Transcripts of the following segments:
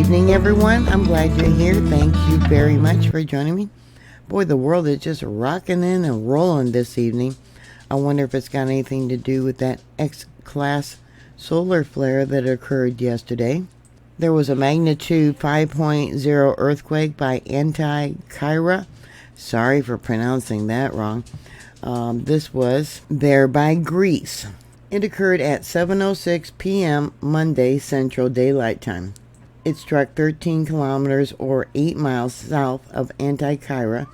evening, everyone. I'm glad you're here. Thank you very much for joining me. Boy, the world is just rocking in and rolling this evening. I wonder if it's got anything to do with that X-class solar flare that occurred yesterday. There was a magnitude 5.0 earthquake by Antikyra. Sorry for pronouncing that wrong. This was there by Greece. It occurred at 7:06 p.m. Monday Central Daylight Time. It struck 13 kilometers or 8 miles south of Antikyra,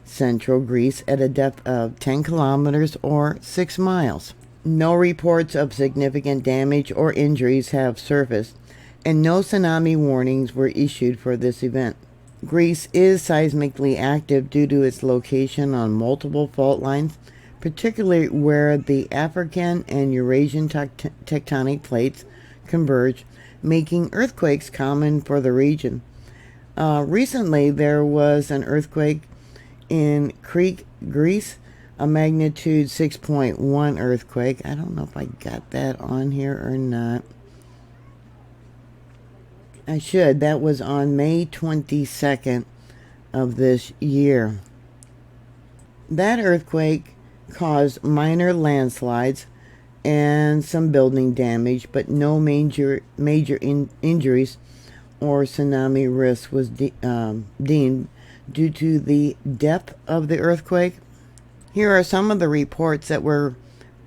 central Greece, at a depth of 10 kilometers or 6 miles. No reports of significant damage or injuries have surfaced, and no tsunami warnings were issued for this event. Greece is seismically active due to its location on multiple fault lines, particularly where the African and Eurasian tectonic plates converge, making earthquakes common for the region. Recently, there was an earthquake in Crete, Greece, a magnitude 6.1 earthquake. I don't know if I got that on here or not. I should. That was on May 22nd of this year. That earthquake caused minor landslides and some building damage, but no major injuries or tsunami risk was deemed due to the depth of the earthquake. Here are some of the reports that were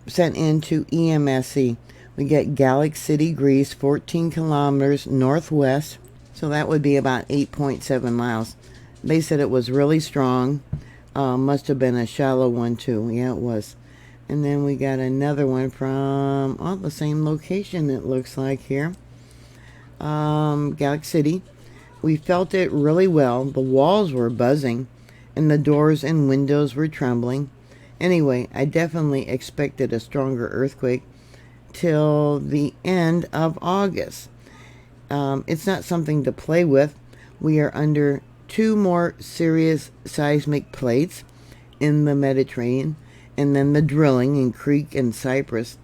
sent into EMSC. We get Galaxy City, Greece, 14 kilometers northwest, so that would be about 8.7 miles. They said it was really strong. Must have been a shallow one too. Yeah, it was. And then we got another one from the same location, it looks like here. Galaxy City. We felt it really well. The walls were buzzing, and the doors and windows were trembling. Anyway, I definitely expected a stronger earthquake till the end of August. It's not something to play with. We are under 2 more serious seismic plates in the Mediterranean, and then the drilling in Crete and Cyprus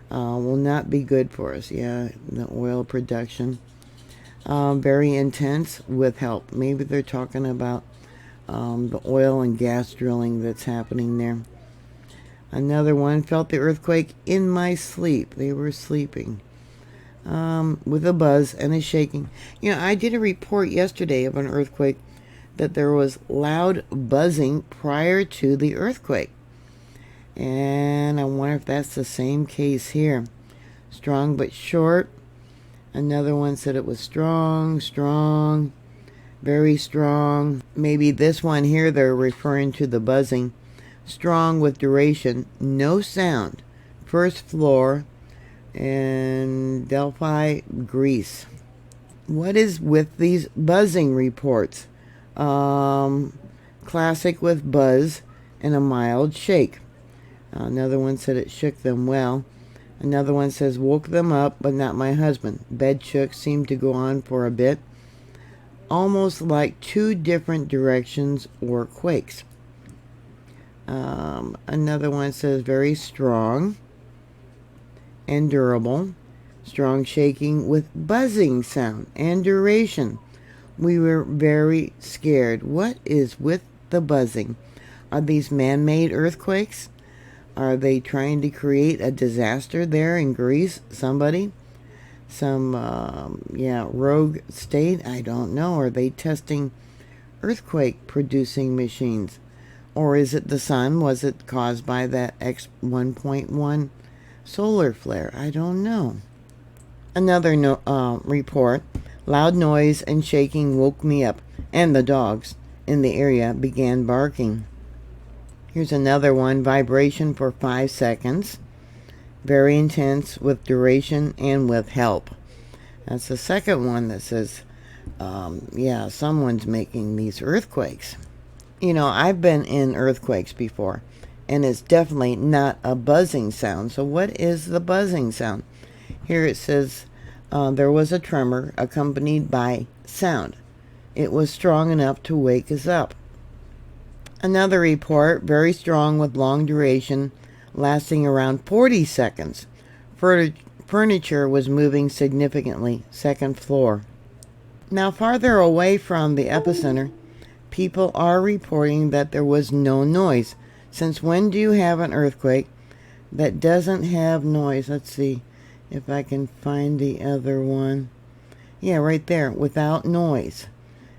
will not be good for us. Yeah, the oil production. Very intense with help. Maybe they're talking about the oil and gas drilling that's happening there. Another one, felt the earthquake in my sleep. They were sleeping. With a buzz and a shaking. You know, I did a report yesterday of an earthquake that there was loud buzzing prior to the earthquake. And I wonder if that's the same case here. Strong but short. Another one said it was strong, very strong. Maybe this one here they're referring to the buzzing. Strong with duration, no sound. First floor in Delphi, Greece. What is with these buzzing reports? Classic with buzz and a mild shake. Another one said it shook them well. Another one says woke them up, but not my husband. Bed shook, seemed to go on for a bit. Almost like 2 different directions or quakes. Another one says very strong and durable. Strong shaking with buzzing sound and duration. We were very scared. What is with the buzzing? Are these man-made earthquakes? Are they trying to create a disaster there in Greece? Somebody? Some, rogue state? I don't know. Are they testing earthquake-producing machines? Or is it the sun? Was it caused by that X1.1 solar flare? I don't know. Another report. Loud noise and shaking woke me up, and the dogs in the area began barking. Here's another one. Vibration for 5 seconds. Very intense with duration and with help. That's the second one that says, someone's making these earthquakes. You know, I've been in earthquakes before, and it's definitely not a buzzing sound. So what is the buzzing sound? Here it says there was a tremor accompanied by sound. It was strong enough to wake us up. Another report, very strong with long duration, lasting around 40 seconds. Furniture was moving significantly, second floor. Now, farther away from the epicenter, people are reporting that there was no noise. Since when do you have an earthquake that doesn't have noise? Let's see if I can find the other one. Yeah, right there, without noise.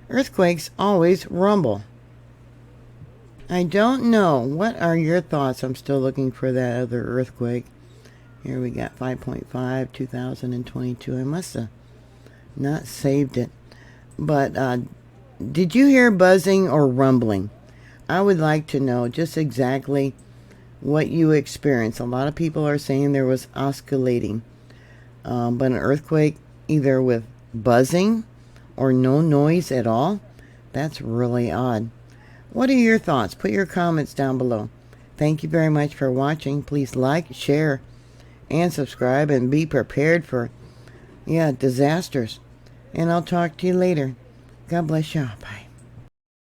Earthquakes always rumble. I don't know. What are your thoughts? I'm still looking for that other earthquake. Here we got 5.5, 2022. I must have not saved it. But did you hear buzzing or rumbling? I would like to know just exactly what you experienced. A lot of people are saying there was oscillating. But an earthquake either with buzzing or no noise at all, that's really odd. What are your thoughts? Put your comments down below. Thank you very much for watching. Please like, share, and subscribe, and be prepared for, disasters. And I'll talk to you later. God bless y'all. Bye.